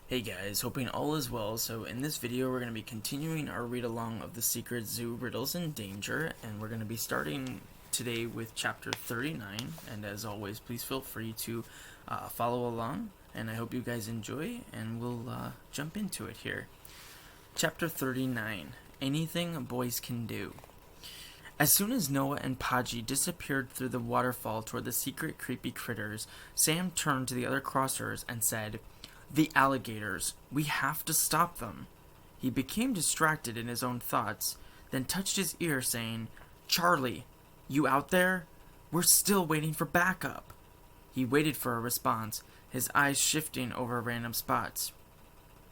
Hey guys, hoping all is well. So in this video we're going to be continuing our read along of the Secret Zoo Riddles in Danger, and we're going to be starting today with chapter 39, and as always please feel free to follow along, and I hope you guys enjoy, and we'll jump into it here. Chapter 39, Anything Boys Can Do. As soon as Noah and Podgy disappeared through the waterfall toward the secret creepy critters, Sam turned to the other crossers and said, "The alligators. We have to stop them." He became distracted in his own thoughts, then touched his ear, saying, "Charlie, you out there? We're still waiting for backup." He waited for a response, his eyes shifting over random spots.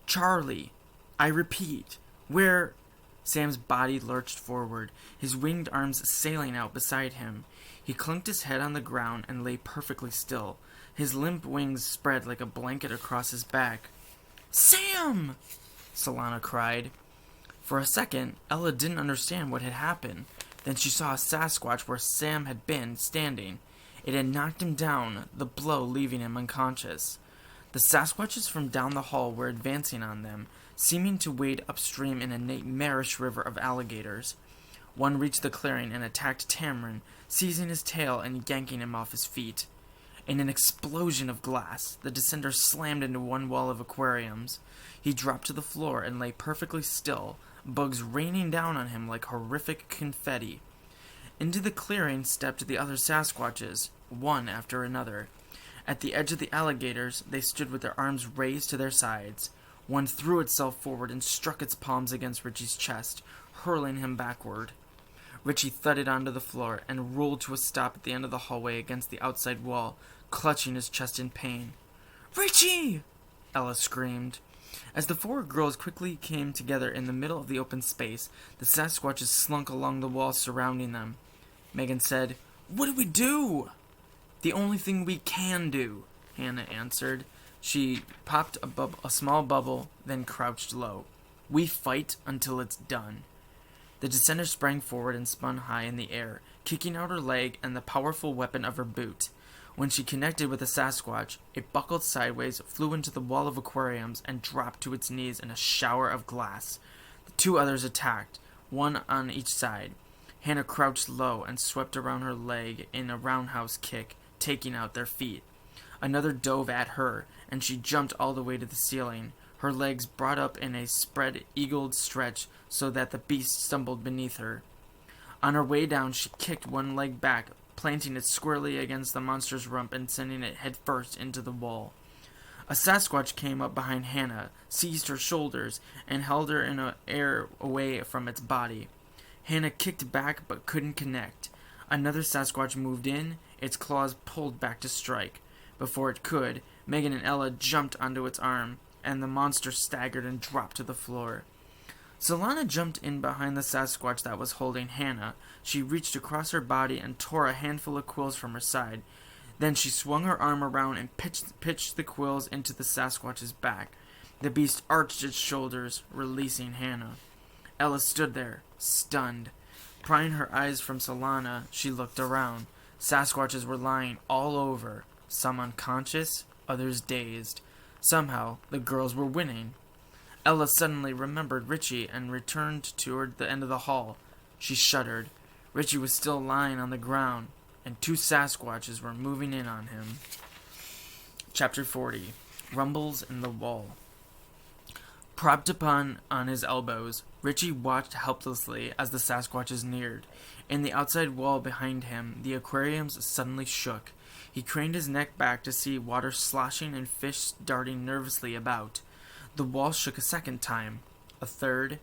"Charlie, I repeat, where—" Sam's body lurched forward, his winged arms sailing out beside him. He clunked his head on the ground and lay perfectly still, his limp wings spread like a blanket across his back. "Sam!" Solana cried. For a second, Ella didn't understand what had happened. Then she saw a Sasquatch where Sam had been standing. It had knocked him down, the blow leaving him unconscious. The Sasquatches from down the hall were advancing on them, seeming to wade upstream in a nightmarish river of alligators. One reached the clearing and attacked Tamarin, seizing his tail and yanking him off his feet. In an explosion of glass, the descender slammed into one wall of aquariums. He dropped to the floor and lay perfectly still, bugs raining down on him like horrific confetti. Into the clearing stepped the other Sasquatches, one after another. At the edge of the alligators, they stood with their arms raised to their sides. One threw itself forward and struck its palms against Richie's chest, hurling him backward. Richie thudded onto the floor and rolled to a stop at the end of the hallway against the outside wall, clutching his chest in pain. "Richie!" Ella screamed. As the four girls quickly came together in the middle of the open space, the Sasquatches slunk along the wall surrounding them. Megan said, "What do we do?" "The only thing we can do," Hannah answered. She popped a small bubble, then crouched low. "We fight until it's done." The descender sprang forward and spun high in the air, kicking out her leg and the powerful weapon of her boot. When she connected with the Sasquatch, it buckled sideways, flew into the wall of aquariums, and dropped to its knees in a shower of glass. The two others attacked, one on each side. Hannah crouched low and swept around her leg in a roundhouse kick, taking out their feet. Another dove at her, and she jumped all the way to the ceiling, her legs brought up in a spread-eagled stretch so that the beast stumbled beneath her. On her way down, she kicked one leg back, planting it squarely against the monster's rump and sending it headfirst into the wall. A Sasquatch came up behind Hannah, seized her shoulders, and held her in the air away from its body. Hannah kicked back but couldn't connect. Another Sasquatch moved in, its claws pulled back to strike. Before it could, Megan and Ella jumped onto its arm, and the monster staggered and dropped to the floor. Solana jumped in behind the Sasquatch that was holding Hannah. She reached across her body and tore a handful of quills from her side. Then she swung her arm around and pitched the quills into the Sasquatch's back. The beast arched its shoulders, releasing Hannah. Ella stood there, stunned. Prying her eyes from Solana, she looked around. Sasquatches were lying all over, some unconscious, others dazed. Somehow, the girls were winning. Ella suddenly remembered Richie and returned toward the end of the hall. She shuddered. Richie was still lying on the ground, and two Sasquatches were moving in on him. Chapter 40. Rumbles in the Wall. Propped upon on his elbows, Richie watched helplessly as the Sasquatches neared. In the outside wall behind him, the aquariums suddenly shook. He craned his neck back to see water sloshing and fish darting nervously about. The wall shook a second time. A third.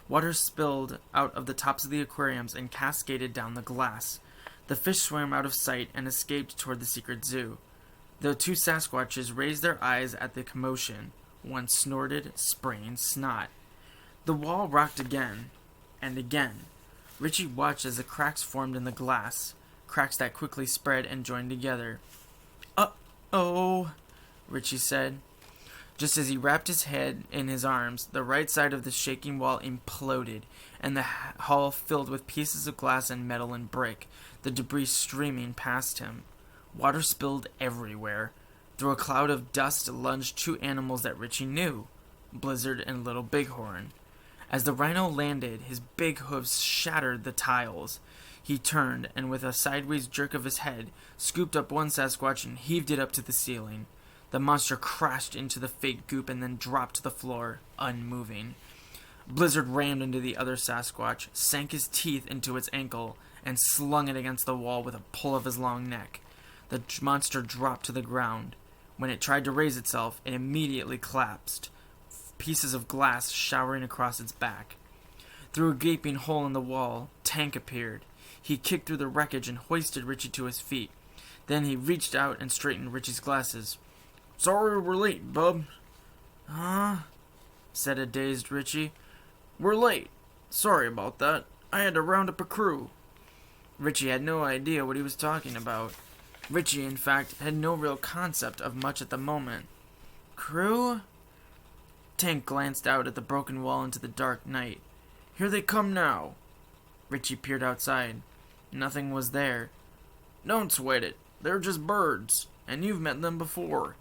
Water spilled out of the tops of the aquariums and cascaded down the glass. The fish swam out of sight and escaped toward the secret zoo. The two Sasquatches raised their eyes at the commotion. One snorted, spraying snot. The wall rocked again, and again. Richie watched as the cracks formed in the glass, cracks that quickly spread and joined together. "Uh-oh," Richie said. Just as he wrapped his head in his arms, the right side of the shaking wall imploded, and the hall filled with pieces of glass and metal and brick, the debris streaming past him. Water spilled everywhere. Through a cloud of dust lunged two animals that Richie knew, Blizzard and Little Bighorn. As the rhino landed, his big hooves shattered the tiles. He turned, and with a sideways jerk of his head, scooped up one Sasquatch and heaved it up to the ceiling. The monster crashed into the fake goop and then dropped to the floor, unmoving. Blizzard rammed into the other Sasquatch, sank his teeth into its ankle, and slung it against the wall with a pull of his long neck. The monster dropped to the ground. When it tried to raise itself, it immediately collapsed, pieces of glass showering across its back. Through a gaping hole in the wall, Tank appeared. He kicked through the wreckage and hoisted Richie to his feet. Then he reached out and straightened Richie's glasses. "Sorry we're late, bub." "Huh?" said a dazed Richie. "We're late. Sorry about that. I had to round up a crew." Richie had no idea what he was talking about. Richie, in fact, had no real concept of much at the moment. "Crew?" Tank glanced out at the broken wall into the dark night. "Here they come now." Richie peered outside. Nothing was there. "Don't sweat it. They're just birds, and you've met them before."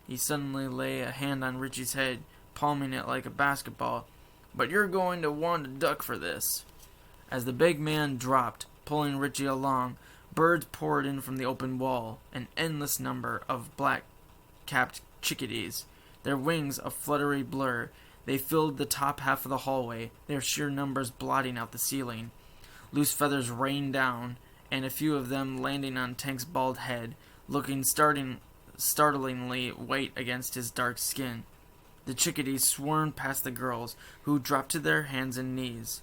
He suddenly lay a hand on Richie's head, palming it like a basketball. "But you're going to want to duck for this." As the big man dropped, pulling Richie along, birds poured in from the open wall, an endless number of black-capped chickadees. Their wings a fluttery blur, they filled the top half of the hallway, their sheer numbers blotting out the ceiling. Loose feathers rained down, and a few of them landing on Tank's bald head, looking startlingly white against his dark skin. The chickadees swarmed past the girls, who dropped to their hands and knees.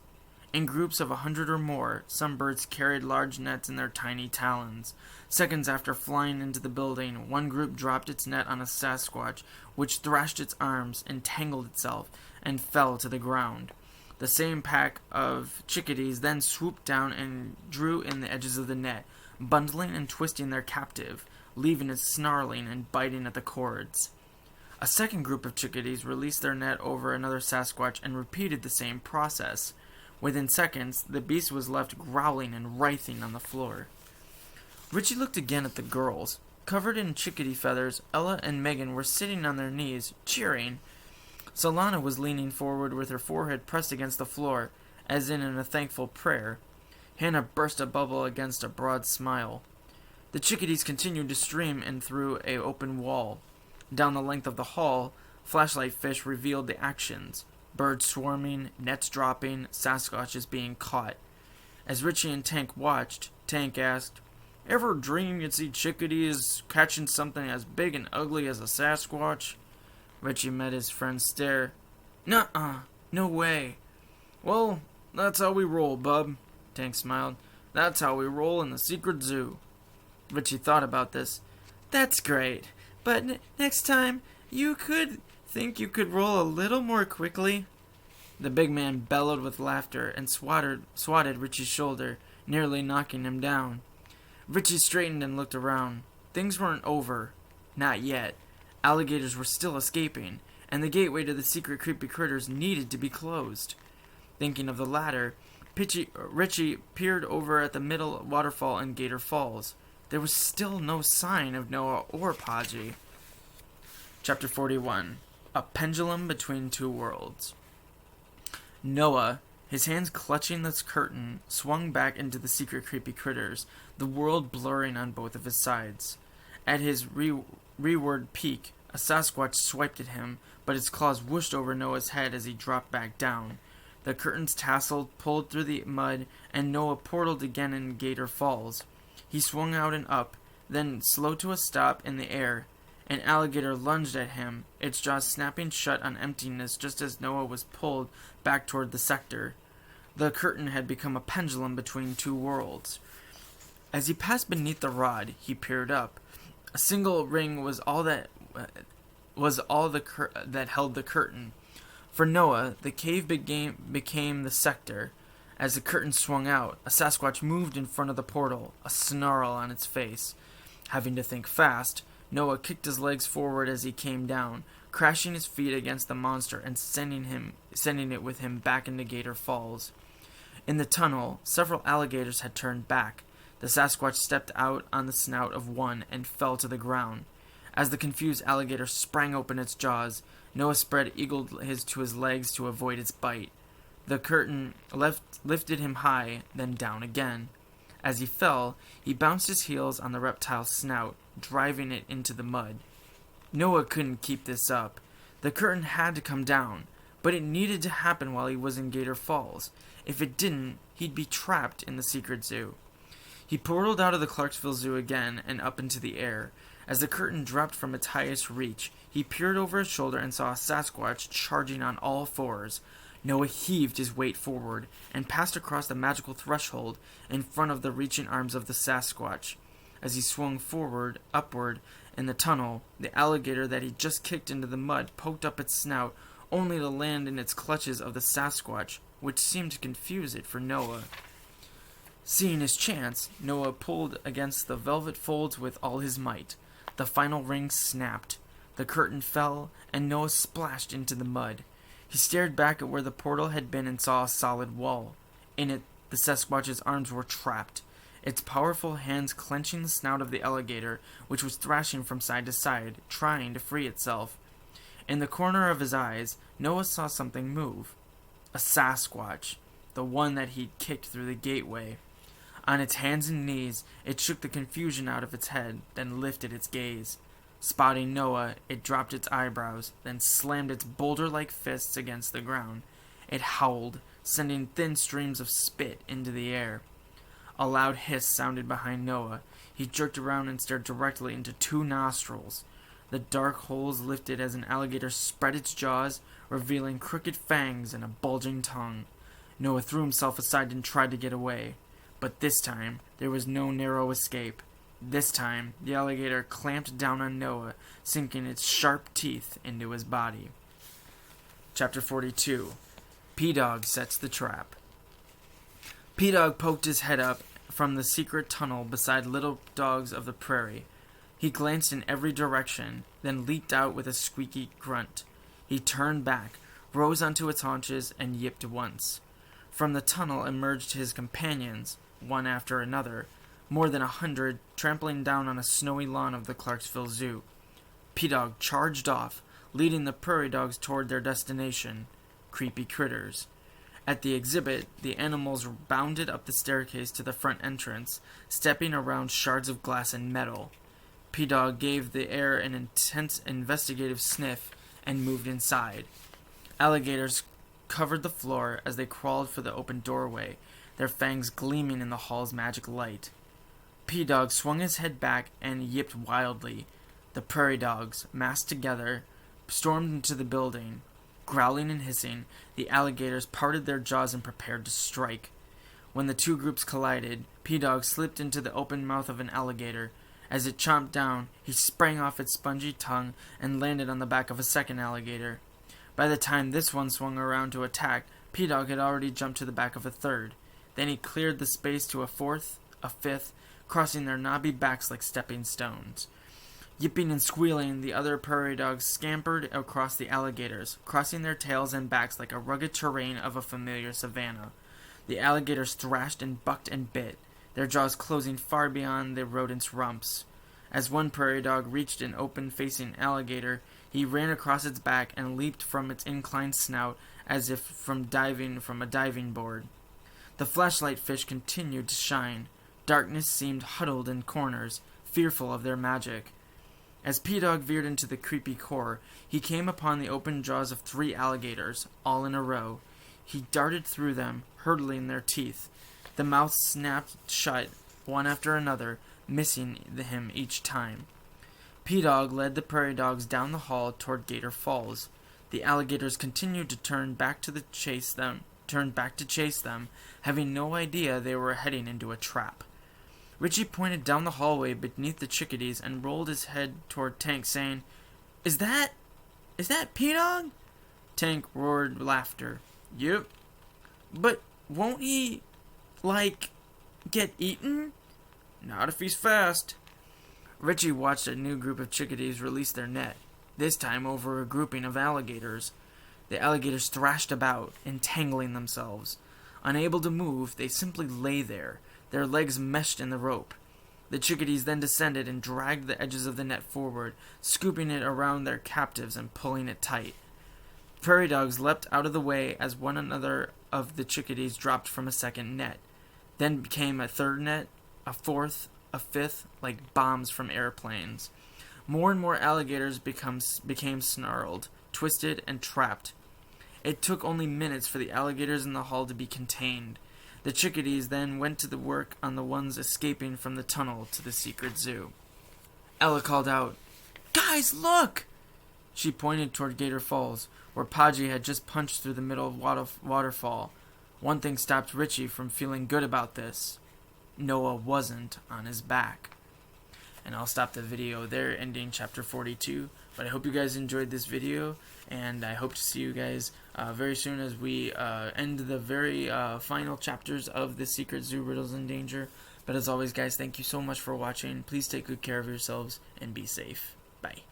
In groups of 100 or more, some birds carried large nets in their tiny talons. Seconds after flying into the building, one group dropped its net on a Sasquatch, which thrashed its arms, entangled itself, and fell to the ground. The same pack of chickadees then swooped down and drew in the edges of the net, bundling and twisting their captive, leaving it snarling and biting at the cords. A second group of chickadees released their net over another Sasquatch and repeated the same process. Within seconds, the beast was left growling and writhing on the floor. Richie looked again at the girls. Covered in chickadee feathers, Ella and Megan were sitting on their knees, cheering. Solana was leaning forward with her forehead pressed against the floor, as in a thankful prayer. Hannah burst a bubble against a broad smile. The chickadees continued to stream in through an open wall. Down the length of the hall, flashlight fish revealed the actions. Birds swarming, nets dropping, Sasquatches being caught. As Richie and Tank watched, Tank asked, "Ever dream you'd see chickadees catching something as big and ugly as a Sasquatch?" Richie met his friend's stare. "Nuh-uh, no way." "Well, that's how we roll, bub," Tank smiled. "That's how we roll in the secret zoo." Richie thought about this. "That's great, but next time you could roll a little more quickly." The big man bellowed with laughter and swatted Richie's shoulder, nearly knocking him down. Richie straightened and looked around. Things weren't over. Not yet. Alligators were still escaping, and the gateway to the secret creepy critters needed to be closed. Thinking of the latter, Richie peered over at the middle waterfall in Gator Falls. There was still no sign of Noah or Podgy. Chapter 41. A Pendulum Between Two Worlds. Noah, his hands clutching the curtain, swung back into the secret creepy critters, the world blurring on both of his sides. At his rearward peak, a Sasquatch swiped at him, but its claws whooshed over Noah's head as he dropped back down. The curtains tasseled, pulled through the mud, and Noah portaled again in Gator Falls. He swung out and up, then slowed to a stop in the air. An alligator lunged at him, its jaws snapping shut on emptiness just as Noah was pulled back toward the sector. The curtain had become a pendulum between two worlds. As he passed beneath the rod, he peered up. A single ring was all that held the curtain. For Noah, the cave became the sector. As the curtain swung out, a Sasquatch moved in front of the portal, a snarl on its face. Having to think fast, Noah kicked his legs forward as he came down, crashing his feet against the monster and sending it with him back into Gator Falls. In the tunnel, several alligators had turned back. The Sasquatch stepped out on the snout of one and fell to the ground. As the confused alligator sprang open its jaws, Noah spread eagled to his legs to avoid its bite. The curtain lifted him high, then down again. As he fell, he bounced his heels on the reptile's snout, driving it into the mud. Noah couldn't keep this up. The curtain had to come down, but it needed to happen while he was in Gator Falls. If it didn't, he'd be trapped in the secret zoo. He portaled out of the Clarksville Zoo again and up into the air. As the curtain dropped from its highest reach, he peered over his shoulder and saw a Sasquatch charging on all fours. Noah heaved his weight forward and passed across the magical threshold in front of the reaching arms of the Sasquatch. As he swung upward in the tunnel, the alligator that he just kicked into the mud poked up its snout, only to land in its clutches of the Sasquatch, which seemed to confuse it for Noah. Seeing his chance, Noah pulled against the velvet folds with all his might. The final ring snapped. The curtain fell, and Noah splashed into the mud. He stared back at where the portal had been and saw a solid wall. In it, the Sasquatch's arms were trapped, its powerful hands clenching the snout of the alligator, which was thrashing from side to side, trying to free itself. In the corner of his eyes, Noah saw something move. A Sasquatch, the one that he'd kicked through the gateway. On its hands and knees, it shook the confusion out of its head, then lifted its gaze. Spotting Noah, it dropped its eyebrows, then slammed its boulder-like fists against the ground. It howled, sending thin streams of spit into the air. A loud hiss sounded behind Noah. He jerked around and stared directly into two nostrils. The dark holes lifted as an alligator spread its jaws, revealing crooked fangs and a bulging tongue. Noah threw himself aside and tried to get away. But this time, there was no narrow escape. This time, the alligator clamped down on Noah, sinking its sharp teeth into his body. Chapter 42. PDog Sets the Trap. PDog poked his head up from the secret tunnel beside little dogs of the prairie. He glanced in every direction, then leaped out with a squeaky grunt. He turned back, rose onto its haunches, and yipped once. From the tunnel emerged his companions, one after another, more than 100, trampling down on a snowy lawn of the Clarksville Zoo. PDog charged off, leading the prairie dogs toward their destination, Creepy Critters. At the exhibit, the animals bounded up the staircase to the front entrance, stepping around shards of glass and metal. PDog gave the air an intense investigative sniff and moved inside. Alligators covered the floor as they crawled for the open doorway, their fangs gleaming in the hall's magic light. PDog swung his head back and yipped wildly. The prairie dogs, massed together, stormed into the building. Growling and hissing, the alligators parted their jaws and prepared to strike. When the two groups collided, PDog slipped into the open mouth of an alligator. As it chomped down, he sprang off its spongy tongue and landed on the back of a second alligator. By the time this one swung around to attack, PDog had already jumped to the back of a third. Then he cleared the space to a fourth, a fifth, crossing their knobby backs like stepping stones. Yipping and squealing, the other prairie dogs scampered across the alligators, crossing their tails and backs like a rugged terrain of a familiar savanna. The alligators thrashed and bucked and bit, their jaws closing far beyond the rodents' rumps. As one prairie dog reached an open-facing alligator, he ran across its back and leaped from its inclined snout as if from a diving board. The flashlight fish continued to shine. Darkness seemed huddled in corners, fearful of their magic. As PDog veered into the creepy core, he came upon the open jaws of 3 alligators, all in a row. He darted through them, hurtling their teeth. The mouths snapped shut, one after another, missing him each time. PDog led the prairie dogs down the hall toward Gator Falls. The alligators continued to turn back to chase them, having no idea they were heading into a trap. Richie pointed down the hallway beneath the chickadees and rolled his head toward Tank, saying, Is that PDog? Tank roared laughter. Yep. But won't he, get eaten? Not if he's fast. Richie watched a new group of chickadees release their net, this time over a grouping of alligators. The alligators thrashed about, entangling themselves. Unable to move, they simply lay there, their legs meshed in the rope. The chickadees then descended and dragged the edges of the net forward, scooping it around their captives and pulling it tight. Prairie dogs leapt out of the way as one another of the chickadees dropped from a second net. Then became a third net, a fourth, a fifth, like bombs from airplanes. More and more alligators became snarled, twisted, and trapped. It took only minutes for the alligators in the hull to be contained. The chickadees then went to the work on the ones escaping from the tunnel to the secret zoo. Ella called out, "Guys, look!" She pointed toward Gator Falls, where Podgy had just punched through the middle of waterfall. One thing stopped Richie from feeling good about this. Noah wasn't on his back. And I'll stop the video there, ending chapter 42. But I hope you guys enjoyed this video, and I hope to see you guys very soon as we end the very final chapters of the Secret Zoo Riddles in Danger. But as always, guys, thank you so much for watching. Please take good care of yourselves and be safe. Bye.